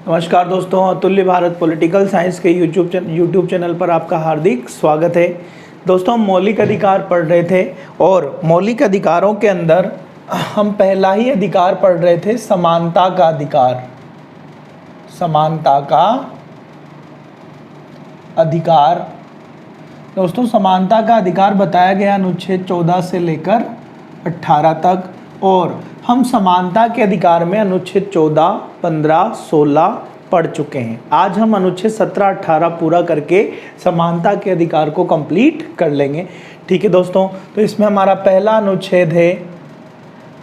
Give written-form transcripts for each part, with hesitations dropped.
नमस्कार दोस्तों, अतुल्य भारत पॉलिटिकल साइंस के यूट्यूब चैनल पर आपका हार्दिक स्वागत है। दोस्तों, हम मौलिक अधिकार पढ़ रहे थे और मौलिक अधिकारों के अंदर हम पहला ही अधिकार पढ़ रहे थे, समानता का अधिकार। समानता का अधिकार दोस्तों, समानता का अधिकार बताया गया अनुच्छेद 14 से लेकर 18 तक, और हम समानता के अधिकार में अनुच्छेद 14, 15, 16 पढ़ चुके हैं। आज हम अनुच्छेद 17, 18 पूरा करके समानता के अधिकार को कंप्लीट कर लेंगे। ठीक है दोस्तों, तो इसमें हमारा पहला अनुच्छेद है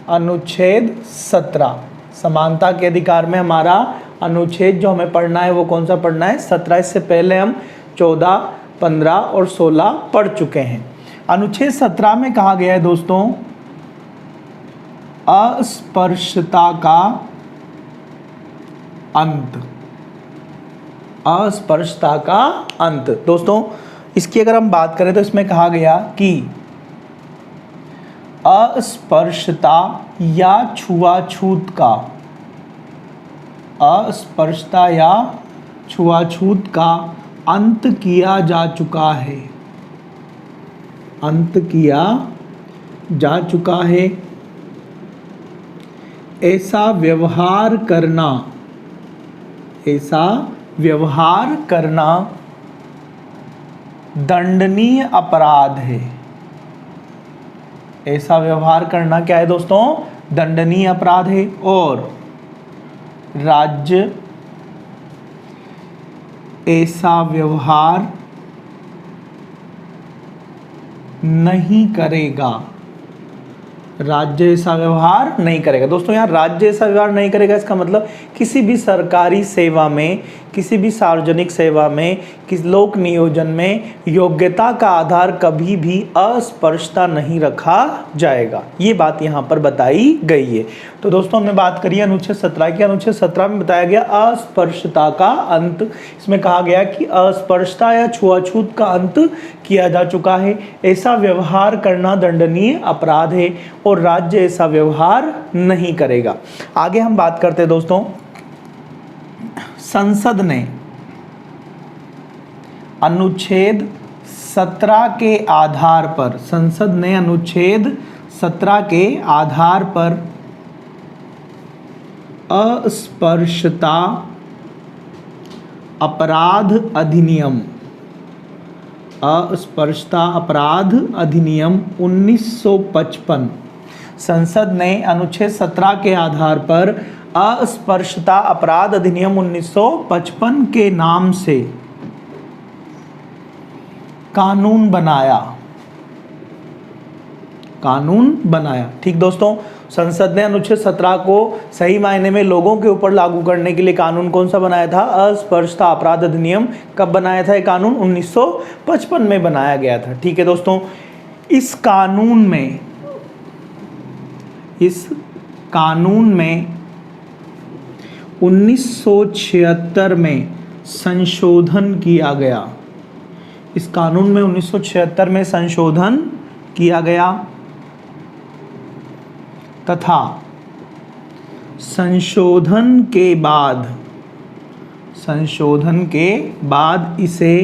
अनुच्छेद 17। समानता के अधिकार में हमारा अनुच्छेद जो हमें पढ़ना है वो कौन सा पढ़ना है? 17। इससे पहले हम 14, 15 और 16 पढ़ चुके हैं। अनुच्छेद 17 में कहा गया है दोस्तों, अस्पृश्यता का अंत। अस्पृश्यता का अंत। दोस्तों, इसकी अगर हम बात करें तो इसमें कहा गया कि अस्पृश्यता या छुआछूत का, अस्पृश्यता या छुआछूत का अंत किया जा चुका है। अंत किया जा चुका है। ऐसा व्यवहार करना, ऐसा व्यवहार करना दंडनीय अपराध है। ऐसा व्यवहार करना क्या है दोस्तों? दंडनीय अपराध है। और राज्य ऐसा व्यवहार नहीं करेगा। राज्य ऐसा व्यवहार नहीं करेगा। दोस्तों, यहाँ राज्य ऐसा व्यवहार नहीं करेगा, इसका मतलब किसी भी सरकारी सेवा में, किसी भी सार्वजनिक सेवा में, किसी लोक नियोजन में योग्यता का आधार कभी भी अस्पृश्यता नहीं रखा जाएगा। ये बात यहाँ पर बताई गई है। तो दोस्तों, हमने बात करी अनुच्छेद 17 की। अनुच्छेद 17 में बताया गया अस्पृश्यता का अंत। इसमें कहा गया कि अस्पृश्यता या छुआछूत का अंत किया जा चुका है। ऐसा व्यवहार करना दंडनीय अपराध है और राज्य ऐसा व्यवहार नहीं करेगा। आगे हम बात करते हैं दोस्तों, संसद ने अनुच्छेद 17 के आधार पर, संसद ने अनुच्छेद 17 के आधार पर अस्पृश्यता अपराध अधिनियम, अस्पृश्यता अपराध अधिनियम 1955, संसद ने अनुच्छेद 17 के आधार पर अस्पृश्यता अपराध अधिनियम 1955 के नाम से कानून बनाया। कानून बनाया। ठीक दोस्तों, संसद ने अनुच्छेद 17 को सही मायने में लोगों के ऊपर लागू करने के लिए कानून कौन सा बनाया था? अस्पृश्यता अपराध अधिनियम। कब बनाया था ये कानून? 1955 में बनाया गया था। ठीक है दोस्तों, इस कानून में 1976 में संशोधन किया गया। इस कानून में 1976 में संशोधन किया गया तथा संशोधन के बाद इसे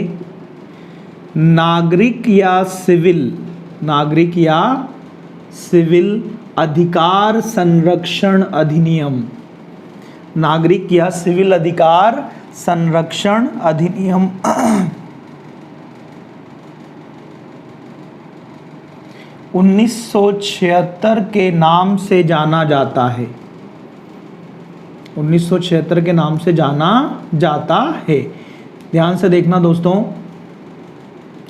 नागरिक या सिविल अधिकार संरक्षण अधिनियम, नागरिक या सिविल अधिकार संरक्षण अधिनियम 1976 के नाम से जाना जाता है। 1976 के नाम से जाना जाता है। ध्यान से देखना दोस्तों,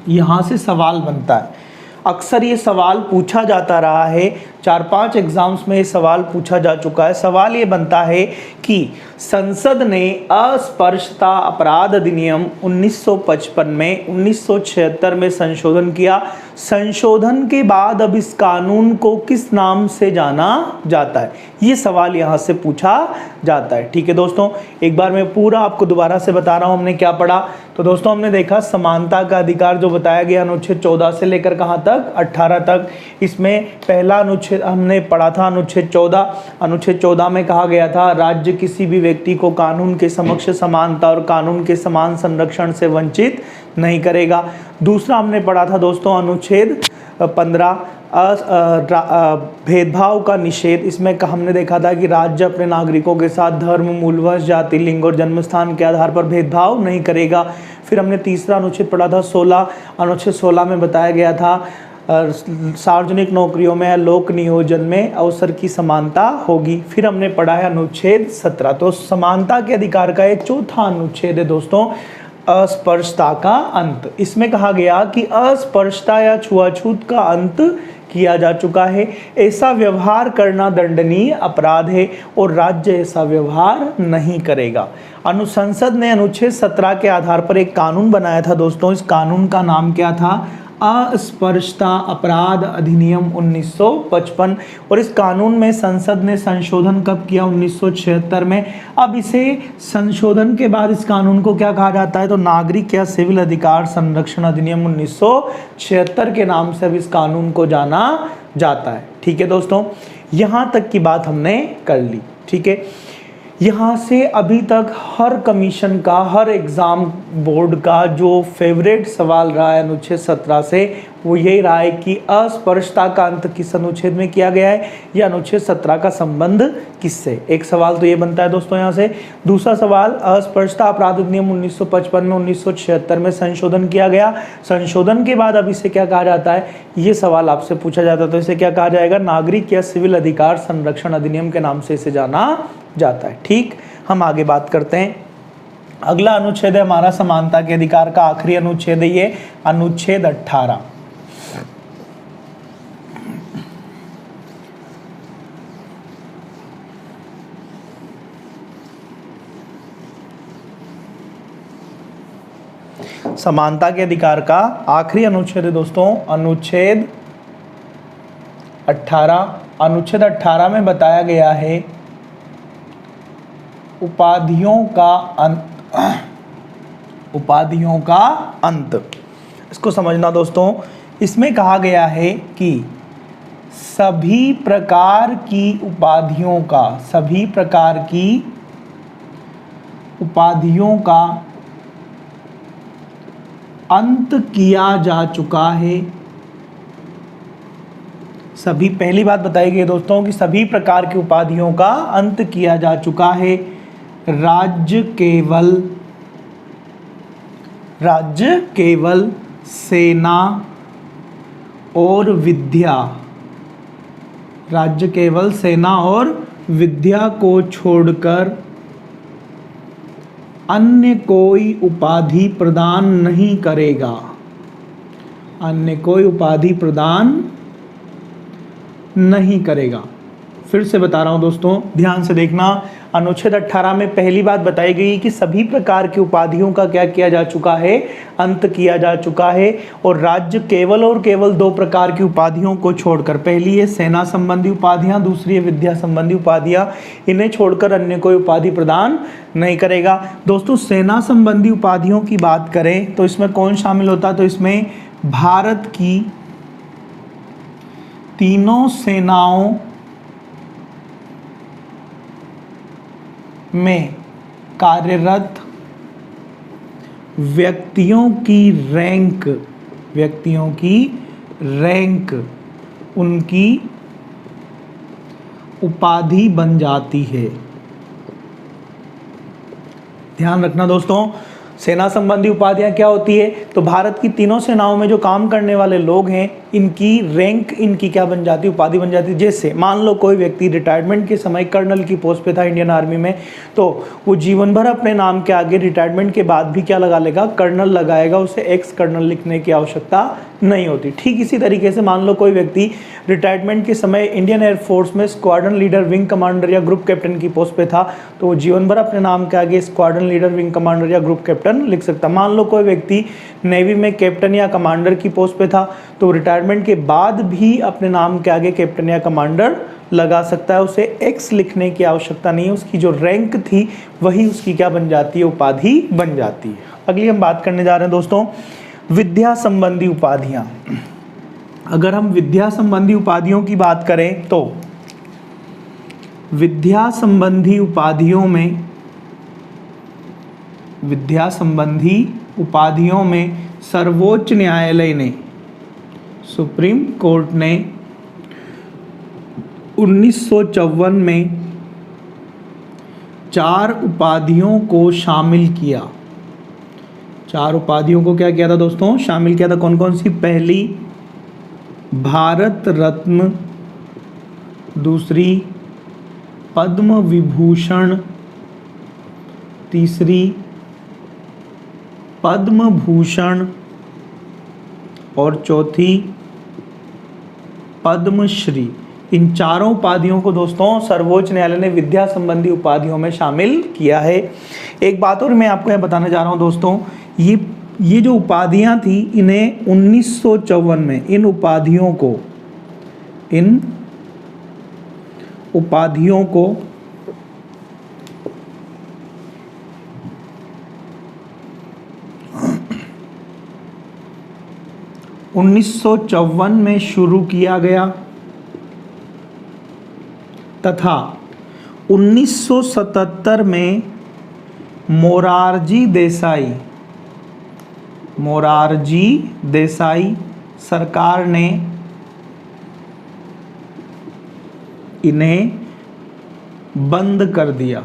यहाँ से सवाल बनता है। अक्सर ये सवाल पूछा जाता रहा है, 4-5 एग्जाम्स में ये सवाल पूछा जा चुका है। सवाल ये बनता है कि संसद ने अस्पृश्यता अपराध अधिनियम 1955 में 1976 में संशोधन किया। संशोधन के बाद अब इस कानून को किस नाम से जाना जाता है? ये सवाल यहाँ से पूछा जाता है। ठीक है दोस्तों, एक बार मैं पूरा आपको दोबारा से बता रहा हूँ हमने क्या पढ़ा। तो दोस्तों, हमने देखा समानता का अधिकार जो बताया गया अनुच्छेद 14 से लेकर कहाँ तक? 18 तक। इसमें पहला अनुच्छेद अनुच्छेद हमने पढ़ा था अनुच्छेद 14। अनुच्छेद 14 में कहा गया था राज्य किसी भी व्यक्ति को कानून के समक्ष समानता और कानून के समान संरक्षण से वंचित नहीं करेगा। दूसरा हमने पढ़ा था दोस्तों अनुच्छेद 15 भेदभाव का निषेध। इसमें हमने देखा था कि राज्य अपने नागरिकों के साथ धर्म, मूलवंश, जाति, लिंग और जन्मस्थान के आधार पर भेदभाव नहीं करेगा। फिर हमने तीसरा अनुच्छेद पढ़ा था 16। अनुच्छेद 16 में बताया गया था सार्वजनिक नौकरियों में लोक नियोजन में अवसर की समानता होगी। फिर हमने पढ़ा है अनुच्छेद 17। तो समानता के अधिकार का एक चौथा अनुच्छेद है दोस्तों अस्पृश्यता का अंत। इसमें कहा गया कि अस्पृश्यता या छुआछूत का अंत किया जा चुका है। ऐसा व्यवहार करना दंडनीय अपराध है और राज्य ऐसा व्यवहार नहीं करेगा। संसद ने अनुच्छेद 17 के आधार पर एक कानून बनाया था दोस्तों। इस कानून का नाम क्या था? अस्पृश्यता अपराध अधिनियम 1955। और इस कानून में संसद ने संशोधन कब किया? 1976 में। अब इसे संशोधन के बाद इस कानून को क्या कहा जाता है? तो नागरिक या सिविल अधिकार संरक्षण अधिनियम 1976 के नाम से अब इस कानून को जाना जाता है। ठीक है दोस्तों, यहाँ तक की बात हमने कर ली। ठीक है, यहाँ से अभी तक हर कमीशन का, हर एग्ज़ाम बोर्ड का जो फेवरेट सवाल रहा है अनुच्छेद 17 से, वो यही रहा है कि अस्पृश्यता का अंत किस अनुच्छेद में किया गया है या अनुच्छेद 17 का संबंध किससे। एक सवाल तो ये बनता है दोस्तों यहाँ से। दूसरा सवाल, अस्पृश्यता अपराध अधिनियम 1955 में 1976 में संशोधन किया गया। संशोधन के बाद अब इसे क्या कहा जाता है? ये सवाल आपसे पूछा जाता है तो इसे क्या कहा जाएगा? नागरिक या सिविल अधिकार संरक्षण अधिनियम के नाम से इसे जाना जाता है। ठीक, हम आगे बात करते हैं। अगला अनुच्छेद है हमारा समानता के अधिकार का आखिरी अनुच्छेद है ये अनुच्छेद 18। समानता के अधिकार का आखिरी अनुच्छेद है दोस्तों अनुच्छेद 18। अनुच्छेद 18 में बताया गया है उपाधियों का अंत। इसको समझना दोस्तों। इसमें कहा गया है कि सभी प्रकार की उपाधियों का अंत किया जा चुका है। पहली बात बताई गई दोस्तों कि सभी प्रकार की उपाधियों का अंत किया जा चुका है। राज्य केवल सेना और विद्या को छोड़कर अन्य कोई उपाधि प्रदान नहीं करेगा। फिर से बता रहा हूं दोस्तों, ध्यान से देखना। अनुच्छेद 18 में पहली बात बताई गई कि सभी प्रकार की उपाधियों का क्या किया जा चुका है? अंत किया जा चुका है। और राज्य केवल और केवल 2 प्रकार की उपाधियों को छोड़कर, पहली है सेना संबंधी उपाधियां, दूसरी है विद्या संबंधी उपाधियां, इन्हें छोड़कर अन्य कोई उपाधि प्रदान नहीं करेगा। दोस्तों सेना संबंधी उपाधियों की बात करें तो इसमें कौन शामिल होता है? तो इसमें भारत की तीनों सेनाओं में कार्यरत व्यक्तियों की रैंक उनकी उपाधि बन जाती है। ध्यान रखना दोस्तों, सेना संबंधी उपाधियां क्या होती है? तो भारत की तीनों सेनाओं में जो काम करने वाले लोग हैं, इनकी रैंक, इनकी क्या बन जाती है? उपाधि बन जाती है। जैसे मान लो कोई व्यक्ति रिटायरमेंट के समय कर्नल की पोस्ट पे था इंडियन आर्मी में, तो वो जीवन भर अपने नाम के आगे रिटायरमेंट के बाद भी क्या लगा लेगा? कर्नल लगाएगा। उसे एक्स कर्नल लिखने की आवश्यकता नहीं होती। ठीक इसी तरीके से मान लो कोई व्यक्ति रिटायरमेंट के समय इंडियन एयरफोर्स में स्क्वाड्रन लीडर, विंग कमांडर या ग्रुप कैप्टन की पोस्ट पे था, तो वो जीवन भर अपने नाम के आगे स्क्वाड्रन लीडर, विंग कमांडर या ग्रुप कैप्टन लिख सकता। मान लो कोई व्यक्ति नेवी में कैप्टन या कमांडर की पोस्ट पे था, तो रिटायरमेंट के बाद भी अपने नाम के आगे कैप्टन या कमांडर लगा सकता है। उसे एक्स लिखने की आवश्यकता नहीं है। उसकी जो रैंक थी वही उसकी क्या बन जाती है? उपाधि बन जाती है। अगली हम बात करने जा रहे हैं दोस्तों विद्या संबंधी उपाधियां। अगर हम विद्या संबंधी उपाधियों की बात करें तो विद्या संबंधी उपाधियों में सर्वोच्च न्यायालय ने, सुप्रीम कोर्ट ने 1954 में 4 उपाधियों को शामिल किया। 4 उपाधियों को क्या किया था दोस्तों? शामिल किया था। कौन कौन सी? पहली भारत रत्न, दूसरी पद्म विभूषण, तीसरी पद्म भूषण और चौथी पद्मश्री। इन चारों उपाधियों को दोस्तों सर्वोच्च न्यायालय ने विद्या संबंधी उपाधियों में शामिल किया है। एक बात और मैं आपको यह बताना चाह रहा हूं दोस्तों, ये जो उपाधियां थी, इन्हें 1954 में इन उपाधियों को 1954 में शुरू किया गया तथा 1977 में मोरारजी देसाई सरकार ने इन्हें बंद कर दिया।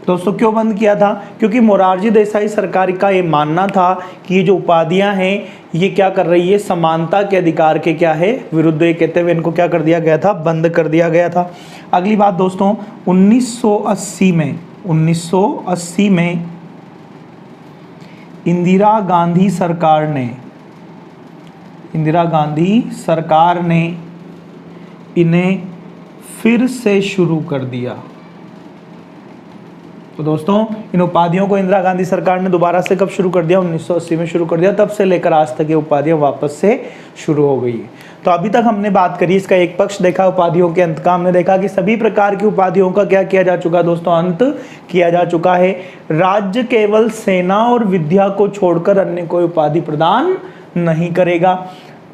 दोस्तों क्यों बंद किया था? क्योंकि मोरारजी देसाई सरकार का ये मानना था कि ये जो उपाधियां हैं ये क्या कर रही है, समानता के अधिकार के क्या है विरुद्ध। ये कहते हुए इनको क्या कर दिया गया था? बंद कर दिया गया था। अगली बात दोस्तों, 1980 में इंदिरा गांधी सरकार ने इन्हें फिर से शुरू कर दिया। तो दोस्तों इन उपाधियों को इंदिरा गांधी सरकार ने दोबारा से कब शुरू कर दिया? 1980 में शुरू कर दिया। तब से लेकर आज तक ये उपाधियां वापस से शुरू हो गई है। तो अभी तक हमने बात करी, इसका एक पक्ष देखा उपाधियों के अंत का। हमने देखा कि सभी प्रकार की उपाधियों का क्या किया जा चुका दोस्तों? अंत किया जा चुका है। राज्य केवल सेना और विद्या को छोड़कर अन्य कोई उपाधि प्रदान नहीं करेगा।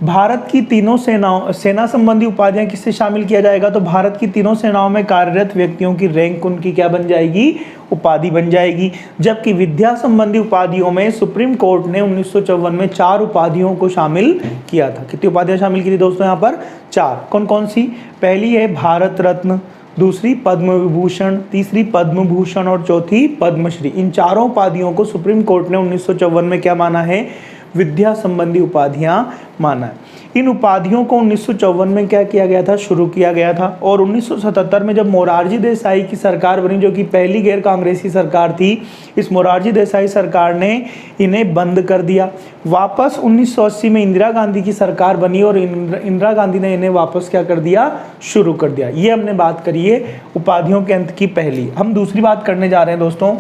भारत की तीनों सेना संबंधी उपाधियां किससे शामिल किया जाएगा? तो भारत की तीनों सेनाओं में कार्यरत व्यक्तियों की रैंक उनकी क्या बन जाएगी? उपाधि बन जाएगी। जबकि विद्या संबंधी उपाधियों में सुप्रीम कोर्ट ने 1954 में 4 उपाधियों को शामिल किया था। कितनी उपाधियां शामिल की थी दोस्तों? यहाँ पर 4। कौन कौन सी? पहली है भारत रत्न, दूसरी पद्म विभूषण, तीसरी पद्म भूषण और चौथी पद्मश्री। इन चारों उपाधियों को सुप्रीम कोर्ट ने 1954 में क्या माना है? विद्या संबंधी उपाधियां माना है। इन उपाधियों को 1954 में क्या किया गया था? शुरू किया गया था। और 1977 में जब मोरारजी देसाई की सरकार बनी, जो कि पहली गैर कांग्रेसी सरकार थी, इस मोरारजी देसाई सरकार ने इन्हें बंद कर दिया। वापस 1980 में इंदिरा गांधी की सरकार बनी और इंदिरा गांधी ने इन्हें वापस क्या कर दिया? शुरू कर दिया। ये हमने बात करी है उपाधियों के अंत की पहली। हम दूसरी बात करने जा रहे हैं दोस्तों,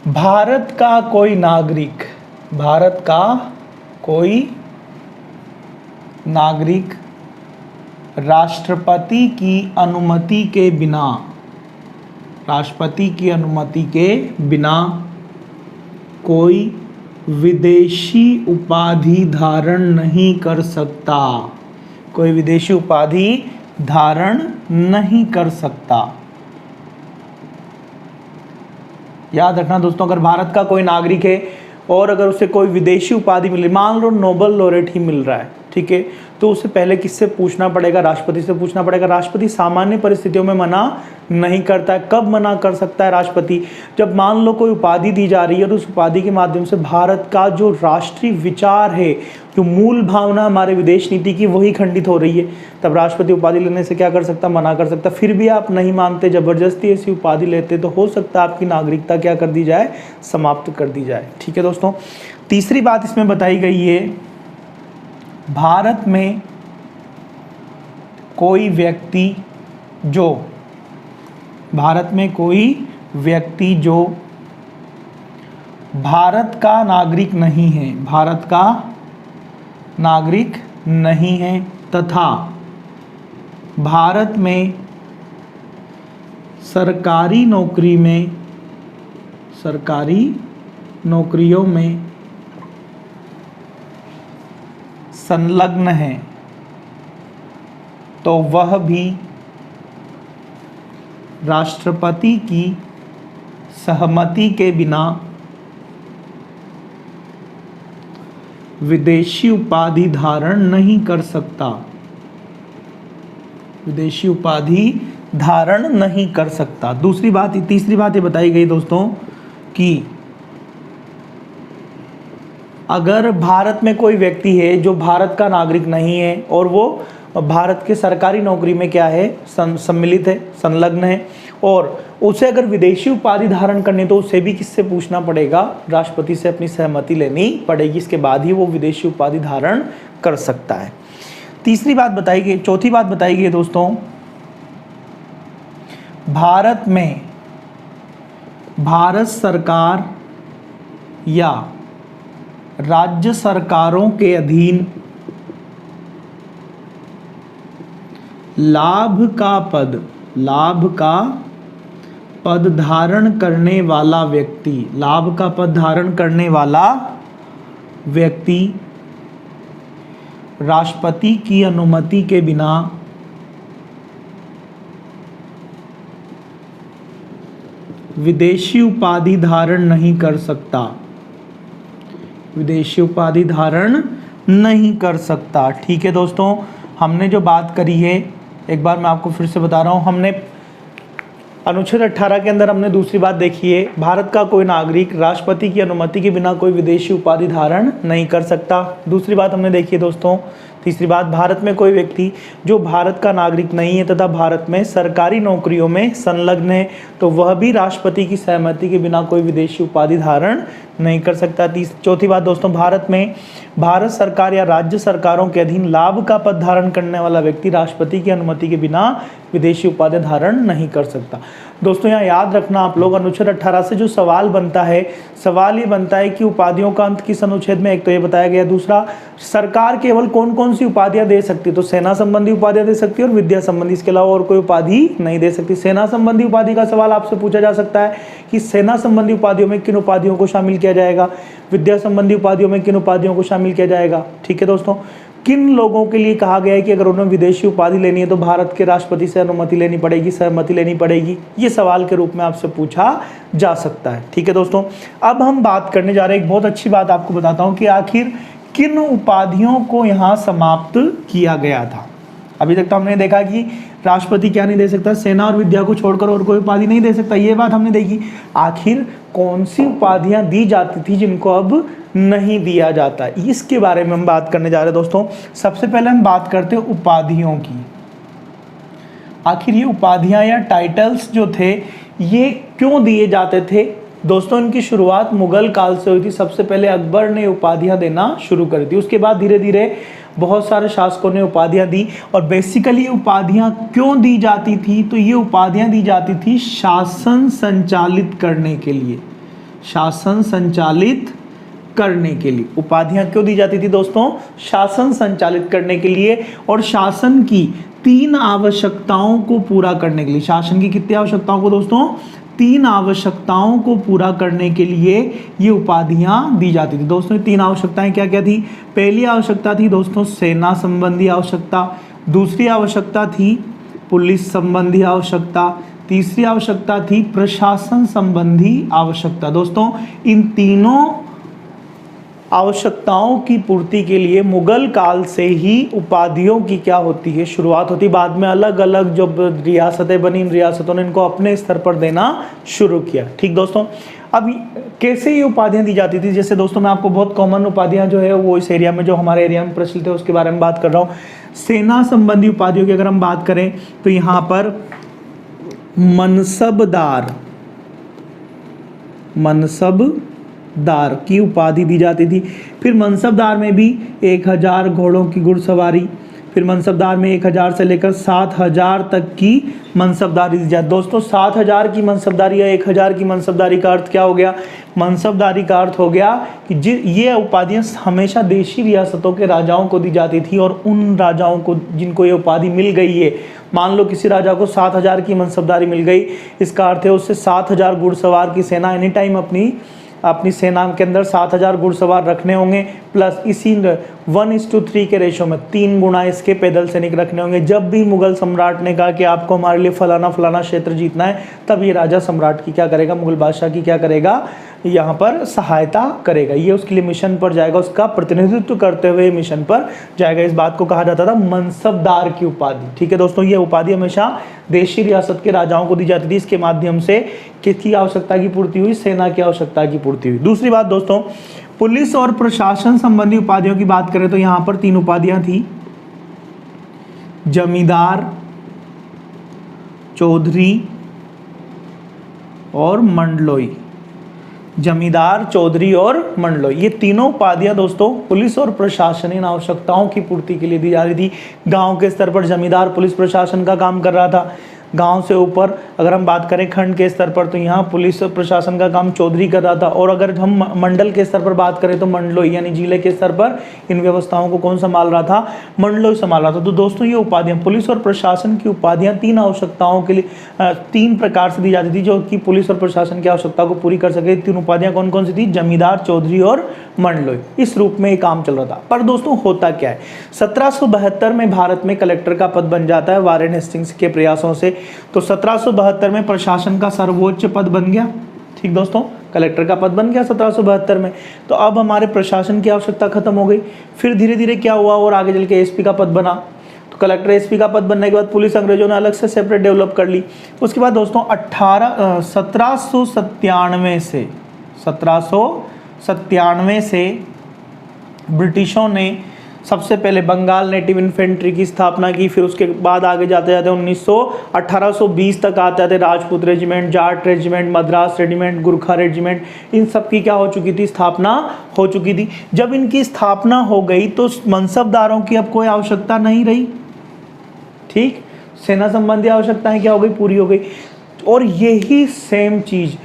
भारत का कोई नागरिक राष्ट्रपति की अनुमति के बिना कोई विदेशी उपाधि धारण नहीं कर सकता। कोई विदेशी उपाधि धारण नहीं कर सकता। याद रखना दोस्तों, अगर भारत का कोई नागरिक है और अगर उसे कोई विदेशी उपाधि मिले, मान लो नोबेल लॉरेट ही मिल रहा है, ठीक है, तो उसे पहले किससे पूछना पड़ेगा? राष्ट्रपति से पूछना पड़ेगा। राष्ट्रपति सामान्य परिस्थितियों में मना नहीं करता है। कब मना कर सकता है राष्ट्रपति? जब मान लो कोई उपाधि दी जा रही है और उस उपाधि के माध्यम से भारत का जो राष्ट्रीय विचार है, जो मूल भावना हमारे विदेश नीति की, वही खंडित हो रही है। तब राष्ट्रपति उपाधि लेने से क्या कर सकता? मना कर सकता। फिर भी आप नहीं मानते, जबरदस्ती ऐसी उपाधि लेते, तो हो सकता है आपकी नागरिकता क्या कर दी जाए? समाप्त कर दी जाए। ठीक है दोस्तों। तीसरी बात इसमें बताई गई है, भारत में कोई व्यक्ति जो भारत का नागरिक नहीं है, भारत का नागरिक नहीं है तथा भारत में सरकारी नौकरियों में संलग्न है तो वह भी राष्ट्रपति की सहमति के बिना विदेशी उपाधि धारण नहीं कर सकता, विदेशी उपाधि धारण नहीं कर सकता। तीसरी बात ये बताई गई दोस्तों कि अगर भारत में कोई व्यक्ति है जो भारत का नागरिक नहीं है और वो भारत के सरकारी नौकरी में क्या है, सम्मिलित है, संलग्न है, और उसे अगर विदेशी उपाधि धारण करनी तो उसे भी किससे पूछना पड़ेगा, राष्ट्रपति से अपनी सहमति लेनी पड़ेगी, इसके बाद ही वो विदेशी उपाधि धारण कर सकता है। चौथी बात बताई गई दोस्तों, भारत में भारत सरकार या राज्य सरकारों के अधीन लाभ का पद धारण करने वाला व्यक्ति राष्ट्रपति की अनुमति के बिना विदेशी उपाधि धारण नहीं कर सकता, विदेशी उपाधि धारण नहीं कर सकता। ठीक है दोस्तों, हमने जो बात करी है, एक बार मैं आपको फिर से बता रहा हूँ, हमने अनुच्छेद 18 के अंदर हमने दूसरी बात देखी है, भारत का कोई नागरिक राष्ट्रपति की अनुमति के बिना कोई विदेशी उपाधि धारण नहीं कर सकता। दूसरी बात हमने देखी है दोस्तों, तीसरी बात, भारत में कोई व्यक्ति जो भारत का नागरिक नहीं है तथा भारत में सरकारी नौकरियों में संलग्न है तो वह भी राष्ट्रपति की सहमति के बिना कोई विदेशी उपाधि धारण नहीं कर सकता। चौथी बात दोस्तों, भारत में भारत सरकार या राज्य सरकारों के अधीन लाभ का पद धारण करने वाला व्यक्ति राष्ट्रपति की अनुमति के बिना विदेशी उपाधि धारण नहीं कर सकता। दोस्तों यहाँ याद रखना आप लोग, अनुच्छेद 18 से जो सवाल बनता है, सवाल ये बनता है कि उपाधियों का अंत किस अनुच्छेद में, एक तो ये बताया गया, दूसरा सरकार केवल कौन कौन सी उपाधियां दे सकती है, तो सेना संबंधी उपाधियां दे सकती है और विद्या संबंधी, इसके अलावा और कोई उपाधि नहीं दे सकती। सेना संबंधी उपाधि का सवाल आपसे पूछा जा सकता है कि सेना संबंधी उपाधियों में किन उपाधियों को शामिल किया जाएगा, विद्या संबंधी उपाधियों में किन उपाधियों को शामिल किया जाएगा। ठीक है दोस्तों, किन लोगों के लिए कहा गया है कि अगर उन्हें विदेशी उपाधि लेनी है तो भारत के राष्ट्रपति से अनुमति लेनी पड़ेगी, सहमति लेनी पड़ेगी, ये सवाल के रूप में आपसे पूछा जा सकता है। ठीक है दोस्तों, अब हम बात करने जा रहे हैं, एक बहुत अच्छी बात आपको बताता हूं कि आखिर किन उपाधियों को यहाँ समाप्त किया गया था। अभी तक तो हमने देखा कि राष्ट्रपति क्या नहीं दे सकता, सेना और विद्या को छोड़कर और कोई उपाधि नहीं दे सकता, ये बात हमने देखी। आखिर कौन सी उपाधियां दी जाती थी जिनको अब नहीं दिया जाता, इसके बारे में हम बात करने जा रहे हैं दोस्तों। सबसे पहले हम बात करते हैं उपाधियों की। आखिर ये उपाधियां या टाइटल्स जो थे ये क्यों दिए जाते थे दोस्तों। इनकी शुरुआत मुगल काल से हुई थी। सबसे पहले अकबर ने उपाधियां देना शुरू कर दी, उसके बाद धीरे धीरे बहुत सारे शासकों ने उपाधियां दी। और बेसिकली उपाधियां क्यों दी जाती थी, तो ये उपाधियां दी जाती थी शासन संचालित करने के लिए, शासन संचालित करने के लिए। उपाधियां क्यों दी जाती थी दोस्तों, शासन संचालित करने के लिए और शासन की 3 आवश्यकताओं को पूरा करने के लिए। शासन की कितनी आवश्यकताओं को दोस्तों, 3 आवश्यकताओं को पूरा करने के लिए ये उपाधियां दी जाती थी दोस्तों। 3 आवश्यकताएं क्या क्या थी। पहली आवश्यकता थी दोस्तों सेना संबंधी आवश्यकता, दूसरी आवश्यकता थी पुलिस संबंधी आवश्यकता, तीसरी आवश्यकता थी प्रशासन संबंधी आवश्यकता। दोस्तों इन तीनों आवश्यकताओं की पूर्ति के लिए मुगल काल से ही उपाधियों की क्या होती है, शुरुआत होती। बाद में अलग अलग जब रियासतें बनी, इन रियासतों ने इनको अपने स्तर पर देना शुरू किया। ठीक दोस्तों, अब कैसे ये उपाधियां दी जाती थी, जैसे दोस्तों मैं आपको बहुत कॉमन उपाधियां जो है वो इस एरिया में, जो हमारे एरिया में प्रचलित है उसके बारे में बात कर रहा हूँ। सेना संबंधी उपाधियों की अगर हम बात करें तो यहाँ पर मनसबदार की उपाधि दी जाती थी। फिर मनसबदार में भी 1000 घोड़ों की घुड़सवारी, फिर मनसबदार में 1000 से लेकर 7000 तक की मनसबदारी दी जाती है। दोस्तों 7000 की मनसबदारी या 1000 की मनसबदारी का अर्थ क्या हो गया? मनसबदारी का अर्थ हो गया कि ये उपाधियां हमेशा देशी रियासतों के राजाओं को दी जाती थी, और उन राजाओं को जिनको ये उपाधि मिल गई है, मान लो किसी राजा को 7000 की मनसबदारी मिल गई, इसका अर्थ है उससे 7000 घुड़सवार की सेना एनी टाइम अपनी सेना के अंदर 7000 घुड़सवार रखने होंगे, प्लस इसी 1:3 के रेशो में 3 गुना इसके पैदल सैनिक रखने होंगे। जब भी मुगल सम्राट ने कहा कि आपको हमारे लिए फलाना फलाना क्षेत्र जीतना है, तब ये राजा सम्राट की क्या करेगा? मुगल बादशाह की क्या करेगा? यहाँ पर सहायता करेगा। ये उसके लिए मिशन पर जाएगा, उसका प्रतिनिधित्व करते हुए मिशन पर जाएगा। इस बात को कहा जाता था मनसबदार की उपाधि। ठीक है दोस्तों, ये उपाधि हमेशा देशी रियासत के राजाओं को दी जाती थी। इसके माध्यम से किसकी आवश्यकता की पूर्ति हुई? सेना की आवश्यकता की पूर्ति हुई। दूसरी बात दोस्तों, पुलिस और प्रशासन संबंधी उपाधियों की बात करें तो यहाँ पर 3 उपाधियां थी, जमींदार, चौधरी और मंडलोई। जमींदार, चौधरी और मंडलोई, ये तीनों उपाधियां दोस्तों पुलिस और प्रशासनिक आवश्यकताओं की पूर्ति के लिए दी जा रही थी। गांव के स्तर पर जमींदार पुलिस प्रशासन का काम कर रहा था। गांव से ऊपर अगर हम बात करें खंड के स्तर पर, तो यहाँ पुलिस प्रशासन का काम चौधरी कर रहा था। और अगर हम मंडल के स्तर पर बात करें तो मंडलोई यानी जिले के स्तर पर इन व्यवस्थाओं को कौन संभाल रहा था? मंडलोई संभाल रहा था। तो दोस्तों ये उपाधियां, पुलिस और प्रशासन की उपाधियां 3 आवश्यकताओं के लिए 3 प्रकार से दी जाती थी, जो कि पुलिस और प्रशासन की आवश्यकता को पूरी कर सके। 3 उपाधियां कौन कौन सी थी? जमींदार, चौधरी और मंडलोई। इस रूप में ये काम चल रहा था। पर दोस्तों होता क्या है, 1772 में भारत में कलेक्टर का पद बन जाता है वारेन हेस्टिंग्स के प्रयासों से। तो 1772 में प्रशासन का सर्वोच्च पद बन गया। ठीक दोस्तों, कलेक्टर का पद बन गया 1772 में। तो अब हमारे प्रशासन की आवश्यकता खत्म हो गई। फिर धीरे धीरे क्या हुआ, और आगे चल के एसपी का पद बना। तो कलेक्टर एसपी का पद बनने के बाद पुलिस अंग्रेजों ने अलग से सेपरेट डेवलप कर ली। उसके बाद दोस्तों 1797 से ब्रिटिशों ने सबसे पहले बंगाल नेटिव इन्फेंट्री की स्थापना की। फिर उसके बाद आगे जाते जाते 1820 तक आते आते Rajput regiment, Jat regiment, Madras regiment, Gurkha regiment, इन सब की क्या हो चुकी थी? स्थापना हो चुकी थी। जब इनकी स्थापना हो गई तो मनसबदारों की अब कोई आवश्यकता नहीं रही। ठीक, सेना संबंधी आवश्यकताएं क्या हो गई? पूरी हो गई। और यही सेम चीज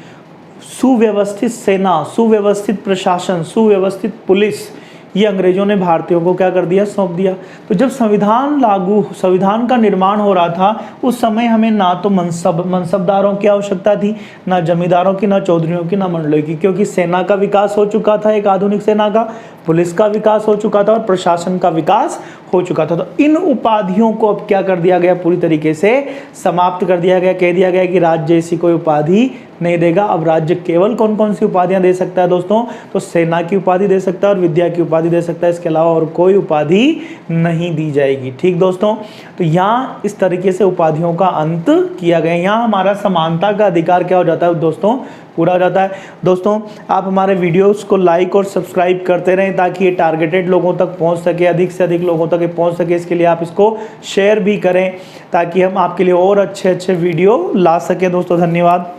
सुव्यवस्थित सेना, सुव्यवस्थित प्रशासन, सुव्यवस्थित पुलिस, ये अंग्रेजों ने भारतीयों को क्या कर दिया? सौंप दिया। तो जब संविधान का निर्माण हो रहा था, उस समय हमें ना तो मनसबदारों की आवश्यकता थी, ना जमींदारों की, ना चौधरियों की, ना मंडलों की, क्योंकि सेना का विकास हो चुका था, एक आधुनिक सेना का, पुलिस का विकास हो चुका था और प्रशासन का विकास हो चुका था। तो इन उपाधियों को अब क्या कर दिया गया? पूरी तरीके से समाप्त कर दिया गया। कह दिया गया कि राज्य ऐसी कोई उपाधि नहीं देगा। अब राज्य केवल कौन कौन सी उपाधियां दे सकता है दोस्तों? तो सेना की उपाधि दे सकता है और विद्या की उपाधि दे सकता है। इसके अलावा और कोई उपाधि नहीं दी जाएगी। ठीक दोस्तों, तो यहाँ इस तरीके से उपाधियों का अंत किया गया। यहाँ हमारा समानता का अधिकार क्या हो जाता है दोस्तों? पूरा हो जाता है। दोस्तों आप हमारे वीडियोस को लाइक और सब्सक्राइब करते रहें ताकि ये टारगेटेड लोगों तक पहुंच सके, अधिक से अधिक लोगों तक पहुंच सके। इसके लिए आप इसको शेयर भी करें ताकि हम आपके लिए और अच्छे अच्छे वीडियो ला सकें। दोस्तों धन्यवाद।